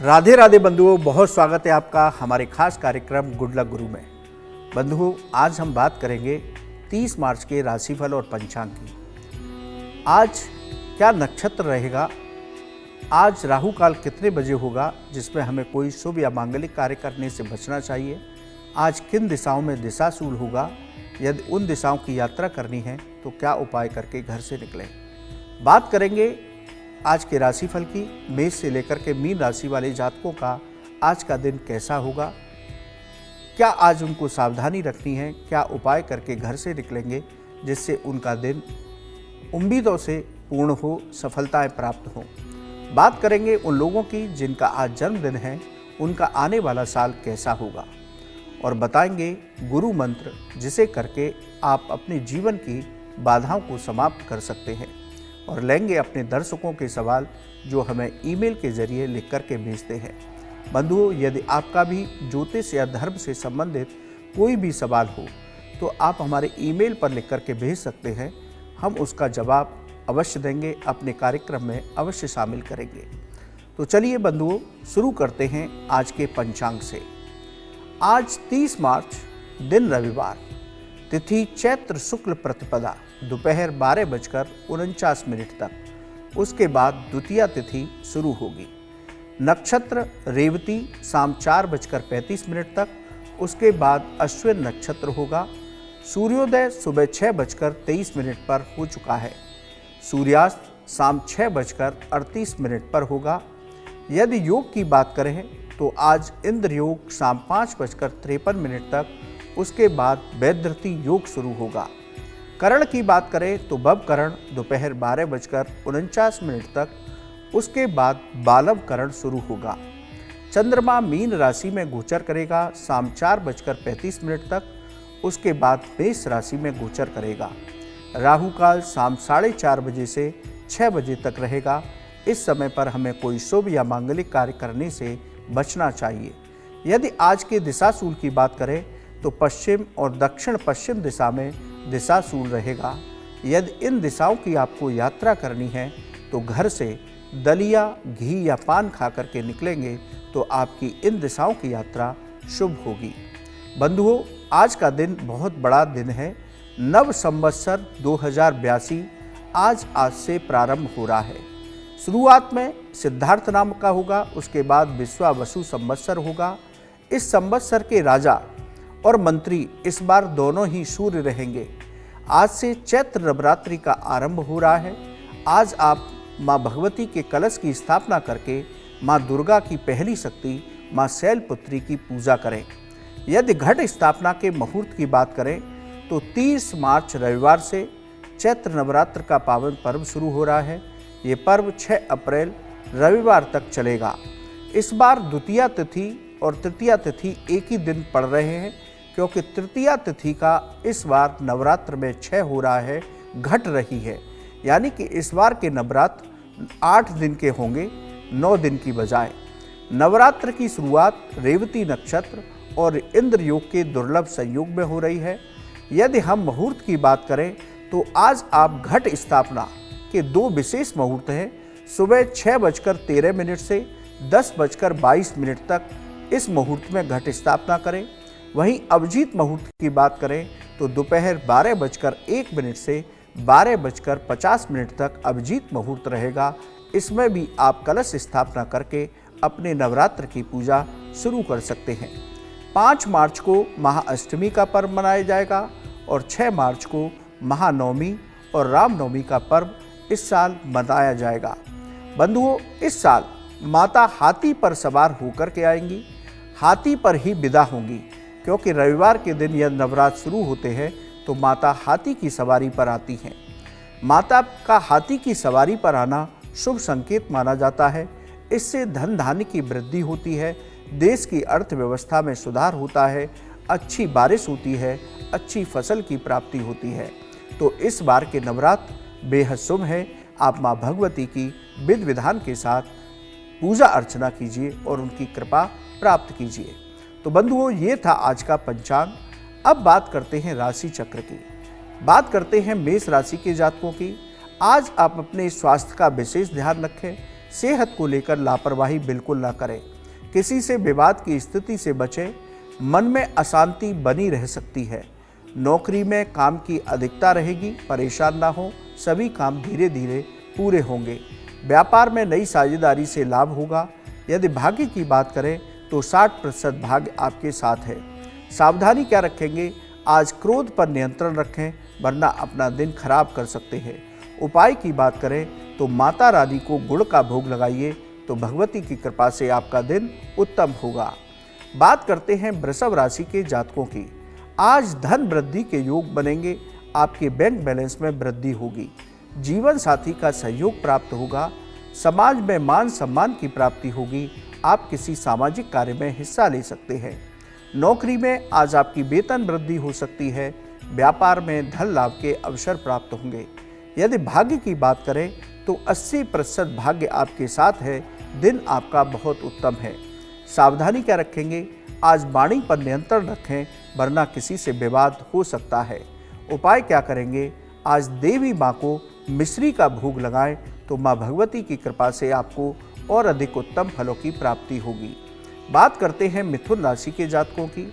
राधे राधे बंधुओं, बहुत स्वागत है आपका हमारे खास कार्यक्रम गुड लक गुरु में। बंधुओं, आज हम बात करेंगे 30 मार्च के राशिफल और पंचांग की। आज क्या नक्षत्र रहेगा, आज राहु काल कितने बजे होगा जिसमें हमें कोई शुभ या मांगलिक कार्य करने से बचना चाहिए, आज किन दिशाओं में दिशाशूल होगा, यदि उन दिशाओं की यात्रा करनी है तो क्या उपाय करके घर से निकलें। बात करेंगे आज के राशिफल की। मेष से लेकर के मीन राशि वाले जातकों का आज का दिन कैसा होगा, क्या आज उनको सावधानी रखनी है, क्या उपाय करके घर से निकलेंगे जिससे उनका दिन उम्मीदों से पूर्ण हो, सफलताएं प्राप्त हों। बात करेंगे उन लोगों की जिनका आज जन्मदिन है, उनका आने वाला साल कैसा होगा, और बताएंगे गुरु मंत्र जिसे करके आप अपने जीवन की बाधाओं को समाप्त कर सकते हैं। और लेंगे अपने दर्शकों के सवाल जो हमें ईमेल के जरिए लिख करके भेजते हैं। बंधुओं, यदि आपका भी ज्योतिष या धर्म से संबंधित कोई भी सवाल हो तो आप हमारे ईमेल पर लिख करके भेज सकते हैं, हम उसका जवाब अवश्य देंगे, अपने कार्यक्रम में अवश्य शामिल करेंगे। तो चलिए बंधुओं, शुरू करते हैं आज के पंचांग से। आज 30 मार्च, दिन रविवार, तिथि चैत्र शुक्ल प्रतिपदा, दोपहर 12:49 तक। उसके बाद द्वितीया तिथि शुरू होगी। नक्षत्र रेवती शाम 4:35 तक। उसके बाद अश्विन नक्षत्र होगा। सूर्योदय सुबह 6:23 पर हो चुका है। सूर्यास्त शाम 6:38 पर होगा। यदि योग की बात करें तो आज इंद्र योग शाम 5:53 तक। उसके बाद वैधृति योग शुरू होगा। करण की बात करें तो भव करण दोपहर 12:49 तक। उसके बाद बालव करण शुरू होगा। चंद्रमा मीन राशि में गोचर करेगा शाम 4:35 तक। उसके बाद मेष राशि में गोचर करेगा। राहु काल शाम 4:30 बजे से 6 बजे तक रहेगा। इस समय पर हमें कोई शुभ या मांगलिक कार्य करने से बचना चाहिए। यदि आज के दिशाशूल की बात करें तो पश्चिम और दक्षिण पश्चिम दिशा में दिशाशूल रहेगा। यदि इन दिशाओं की आपको यात्रा करनी है तो घर से दलिया, घी या पान खा करके निकलेंगे तो आपकी इन दिशाओं की यात्रा शुभ होगी। बंधुओं, आज का दिन बहुत बड़ा दिन है। नव संवत्सर 2082 आज से प्रारंभ हो रहा है। शुरुआत में सिद्धार्थ नाम का होगा, उसके बाद विश्वावसु संवत्सर होगा। इस संवत्सर के राजा और मंत्री इस बार दोनों ही सूर्य रहेंगे। आज से चैत्र नवरात्रि का आरंभ हो रहा है। आज आप माँ भगवती के कलश की स्थापना करके माँ दुर्गा की पहली शक्ति माँ शैलपुत्री की पूजा करें। यदि घट स्थापना के मुहूर्त की बात करें तो 30 मार्च रविवार से चैत्र नवरात्र का पावन पर्व शुरू हो रहा है। ये पर्व 6 अप्रैल रविवार तक चलेगा। इस बार द्वितीया तिथि और तृतीया तिथि एक ही दिन पड़ रहे हैं, क्योंकि तृतीया तिथि का इस बार नवरात्र में 6 हो रहा है, घट रही है। यानी कि इस बार के नवरात्र 8 दिन के होंगे, 9 दिन की बजाय। नवरात्र की शुरुआत रेवती नक्षत्र और इंद्र योग के दुर्लभ संयोग में हो रही है। यदि हम मुहूर्त की बात करें तो आज आप घट स्थापना के 2 विशेष मुहूर्त हैं। सुबह 6:13 से 10:22 तक इस मुहूर्त में घट स्थापना करें। वहीं अभिजीत मुहूर्त की बात करें तो दोपहर 12:01 से 12:50 तक अभिजीत मुहूर्त रहेगा। इसमें भी आप कलश स्थापना करके अपने नवरात्र की पूजा शुरू कर सकते हैं। 5 मार्च को महाअष्टमी का पर्व मनाया जाएगा और 6 मार्च को महानवमी और रामनवमी का पर्व इस साल मनाया जाएगा। बंधुओं, इस साल माता हाथी पर सवार होकर के आएंगी, हाथी पर ही विदा होंगी, क्योंकि रविवार के दिन यदि नवरात्र शुरू होते हैं तो माता हाथी की सवारी पर आती हैं। माता का हाथी की सवारी पर आना शुभ संकेत माना जाता है। इससे धन धान्य की वृद्धि होती है, देश की अर्थव्यवस्था में सुधार होता है, अच्छी बारिश होती है, अच्छी फसल की प्राप्ति होती है। तो इस बार के नवरात्र बेहद शुभ है। आप माँ भगवती की विधि विधान के साथ पूजा अर्चना कीजिए और उनकी कृपा प्राप्त कीजिए। तो बंधुओं, ये था आज का पंचांग। अब बात करते हैं राशि चक्र की। बात करते हैं मेष राशि के जातकों की। आज आप अपने स्वास्थ्य का विशेष ध्यान रखें। सेहत को लेकर लापरवाही बिल्कुल ना करें। किसी से विवाद की स्थिति से बचें। मन में अशांति बनी रह सकती है। नौकरी में काम की अधिकता रहेगी, परेशान ना हो, सभी काम धीरे धीरे पूरे होंगे। व्यापार में नई साझेदारी से लाभ होगा। यदि भाग्य की बात करें तो 60% भाग्य आपके साथ है। सावधानी क्या रखेंगे? आज क्रोध पर नियंत्रण रखें, वरना अपना दिन खराब कर सकते हैं। उपाय की बात करें तो माता रानी को गुड़ का भोग लगाइए, तो भगवती की कृपा से आपका दिन उत्तम होगा। बात करते हैं वृषभ राशि के जातकों की। आज धन वृद्धि के योग बनेंगे, आपके बैंक बैलेंस में वृद्धि होगी, जीवन साथी का सहयोग प्राप्त होगा, समाज में मान सम्मान की प्राप्ति होगी, आप किसी सामाजिक कार्य में हिस्सा ले सकते हैं। नौकरी में आज आपकी वेतन वृद्धि हो सकती है, व्यापार में धन लाभ के अवसर प्राप्त होंगे। यदि भाग्य की बात करें तो 80% भाग्य आपके साथ है, दिन आपका बहुत उत्तम है। सावधानी क्या रखेंगे? आज वाणी पर नियंत्रण रखें, वरना किसी से विवाद हो सकता है। उपाय क्या करेंगे? आज देवी माँ को मिश्री का भोग लगाएं, तो माँ भगवती की कृपा से आपको और अधिक उत्तम फलों की प्राप्ति होगी। बात करते हैं मिथुन राशि के जातकों की।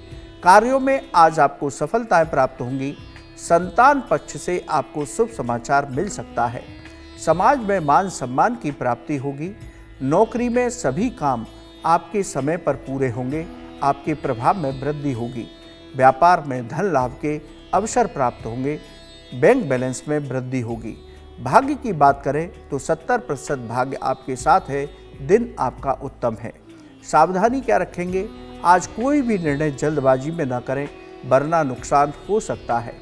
कार्यों में आज आपको सफलताएं प्राप्त होंगी, संतान पक्ष से आपको शुभ समाचार मिल सकता है, समाज में मान सम्मान की प्राप्ति होगी, नौकरी में सभी काम आपके समय पर पूरे होंगे, आपके प्रभाव में वृद्धि होगी, व्यापार में धन लाभ के अवसर प्राप्त होंगे, बैंक बैलेंस में वृद्धि होगी। भाग्य की बात करें तो 70% भाग्य आपके साथ है, दिन आपका उत्तम है। सावधानी क्या रखेंगे? आज कोई भी निर्णय जल्दबाजी में न करें, वरना नुकसान हो सकता है।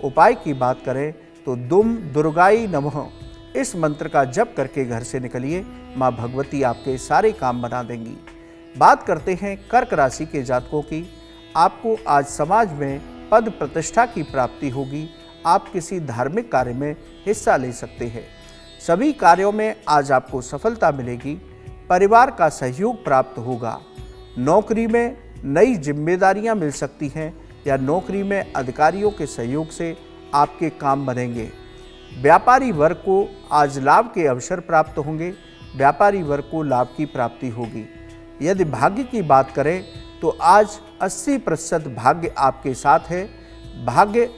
उपाय की बात करें तो दुम दुर्गाई नमः इस मंत्र का जप करके घर से निकलिए, माँ भगवती आपके सारे काम बना देंगी। बात करते हैं कर्क राशि के जातकों की। आपको आज समाज में पद प्रतिष्ठा की प्राप्ति होगी, आप किसी धार्मिक कार्य में हिस्सा ले सकते हैं। सभी कार्यों में आज आपको सफलता मिलेगी, परिवार का सहयोग प्राप्त होगा। नौकरी में नई जिम्मेदारियां मिल सकती हैं, या नौकरी में अधिकारियों के सहयोग से आपके काम बनेंगे। व्यापारी वर्ग को आज लाभ के अवसर प्राप्त होंगे, व्यापारी वर्ग को लाभ की प्राप्ति होगी। यदि भाग्य की बात करें तो आज 80% भाग्य आपके साथ है, भाग्य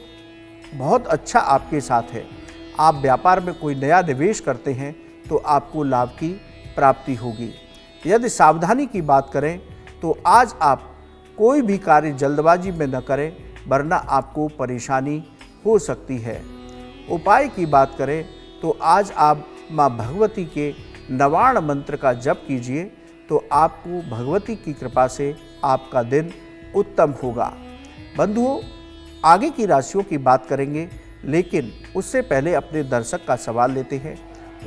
बहुत अच्छा आपके साथ है। आप व्यापार में कोई नया निवेश करते हैं तो आपको लाभ की प्राप्ति होगी। यदि सावधानी की बात करें तो आज आप कोई भी कार्य जल्दबाजी में न करें, वरना आपको परेशानी हो सकती है। उपाय की बात करें तो आज आप माँ भगवती के नवाण मंत्र का जप कीजिए, तो आपको भगवती की कृपा से आपका दिन उत्तम होगा। बंधुओं, आगे की राशियों की बात करेंगे, लेकिन उससे पहले अपने दर्शक का सवाल लेते हैं।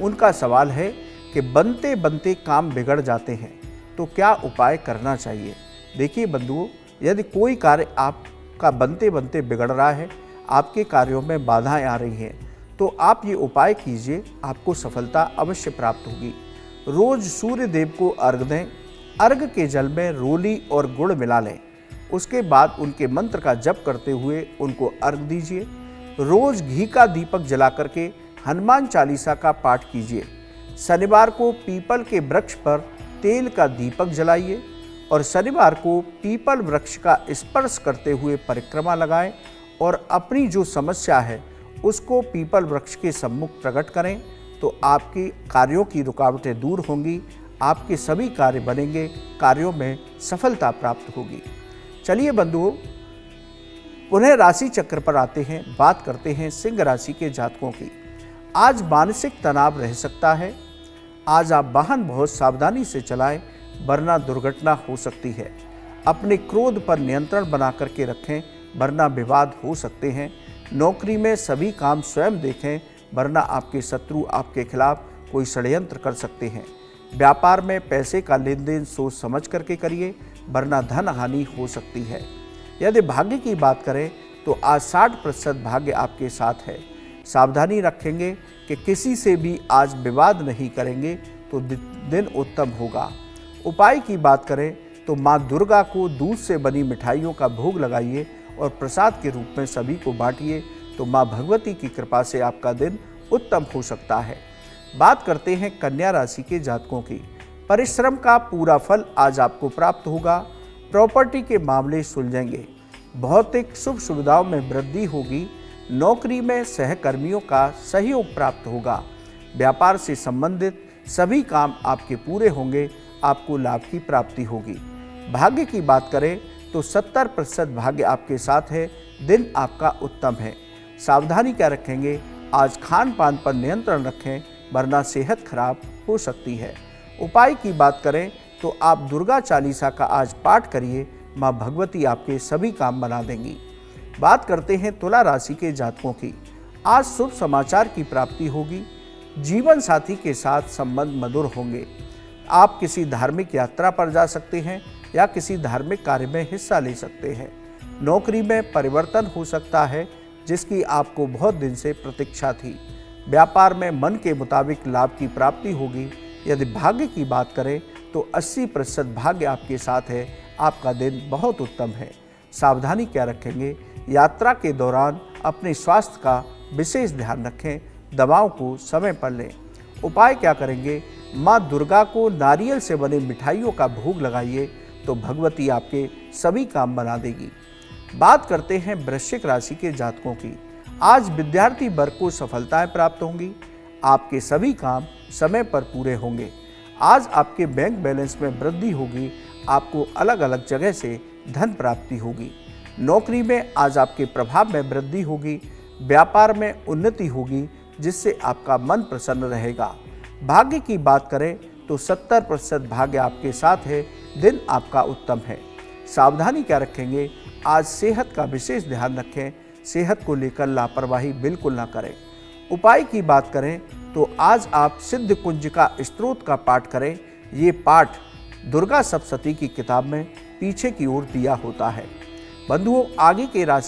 उनका सवाल है कि बनते बनते काम बिगड़ जाते हैं, तो क्या उपाय करना चाहिए? देखिए बंधुओं, यदि कोई कार्य आपका बनते बनते बिगड़ रहा है, आपके कार्यों में बाधाएं आ रही हैं, तो आप ये उपाय कीजिए, आपको सफलता अवश्य प्राप्त होगी। रोज सूर्य देव को अर्घ दें, अर्घ के जल में रोली और गुड़ मिला लें, उसके बाद उनके मंत्र का जप करते हुए उनको अर्घ दीजिए। रोज घी का दीपक जला करके हनुमान चालीसा का पाठ कीजिए। शनिवार को पीपल के वृक्ष पर तेल का दीपक जलाइए और शनिवार को पीपल वृक्ष का स्पर्श करते हुए परिक्रमा लगाएं और अपनी जो समस्या है उसको पीपल वृक्ष के सम्मुख प्रकट करें, तो आपकी कार्यों की रुकावटें दूर होंगी, आपके सभी कार्य बनेंगे, कार्यों में सफलता प्राप्त होगी। चलिए बंधुओं, पुनः राशि चक्र पर आते हैं, बात करते हैं सिंह राशि के जातकों की। आज मानसिक तनाव रह सकता है। आज आप वाहन बहुत सावधानी से चलाएं, वरना दुर्घटना हो सकती है। अपने क्रोध पर नियंत्रण बना करके रखें, वरना विवाद हो सकते हैं। नौकरी में सभी काम स्वयं देखें, वरना आपके शत्रु आपके खिलाफ कोई षड्यंत्र कर सकते हैं। व्यापार में पैसे का लेन देन सोच समझ करके करिए, वरना धन हानि हो सकती है। यदि भाग्य की बात करें तो आज 60% भाग्य आपके साथ है। सावधानी रखेंगे कि किसी से भी आज विवाद नहीं करेंगे, तो दिन उत्तम होगा। उपाय की बात करें तो माँ दुर्गा को दूध से बनी मिठाइयों का भोग लगाइए और प्रसाद के रूप में सभी को बांटिए, तो माँ भगवती की कृपा से आपका दिन उत्तम हो सकता है। बात करते हैं कन्या राशि के जातकों की। परिश्रम का पूरा फल आज आपको प्राप्त होगा। प्रॉपर्टी के मामले सुलझेंगे। भौतिक सुख सुविधाओं में वृद्धि होगी। नौकरी में सहकर्मियों का सहयोग प्राप्त होगा। व्यापार से संबंधित सभी काम आपके पूरे होंगे। आपको लाभ की प्राप्ति होगी। भाग्य की बात करें तो 70% भाग्य आपके साथ है। दिन आपका उत्तम है। सावधानी क्या रखेंगे? आज खान पान पर नियंत्रण रखें, वरना सेहत खराब हो सकती है। उपाय की बात करें तो आप दुर्गा चालीसा का आज पाठ करिए। माँ भगवती आपके सभी काम बना देंगी। बात करते हैं तुला राशि के जातकों की। आज शुभ समाचार की प्राप्ति होगी। जीवन साथी के साथ संबंध मधुर होंगे। आप किसी धार्मिक यात्रा पर जा सकते हैं या किसी धार्मिक कार्य में हिस्सा ले सकते हैं। नौकरी में परिवर्तन हो सकता है, जिसकी आपको बहुत दिन से प्रतीक्षा थी। व्यापार में मन के मुताबिक लाभ की प्राप्ति होगी। यदि भाग्य की बात करें तो 80% भाग्य आपके साथ है। आपका दिन बहुत उत्तम है। सावधानी क्या रखेंगे? यात्रा के दौरान अपने स्वास्थ्य का विशेष ध्यान रखें। दवाओं को समय पर लें। उपाय क्या करेंगे? माँ दुर्गा को नारियल से बने मिठाइयों का भोग लगाइए, तो भगवती आपके सभी काम बना देगी। बात करते हैं वृश्चिक राशि के जातकों की। आज विद्यार्थी वर्ग को सफलताएं प्राप्त होंगी। आपके सभी काम समय पर पूरे होंगे। आज आपके बैंक बैलेंस में वृद्धि होगी। आपको अलग अलग जगह से धन प्राप्ति होगी। नौकरी में आज आपके प्रभाव में वृद्धि होगी। व्यापार में उन्नति होगी, जिससे आपका मन प्रसन्न रहेगा। भाग्य की बात करें तो 70% भाग्य आपके साथ है। दिन आपका उत्तम है। सावधानी क्या रखेंगे? आज सेहत का विशेष ध्यान रखें। सेहत को लेकर लापरवाही बिल्कुल ना करें। उपाय की बात करें तो आज आप सिद्ध कुंजिका स्तोत्र का पाठ करें। ये पाठ दुर्गा सप्तशती की किताब में पीछे की ओर दिया होता है। बंधुओं, आगे के राशि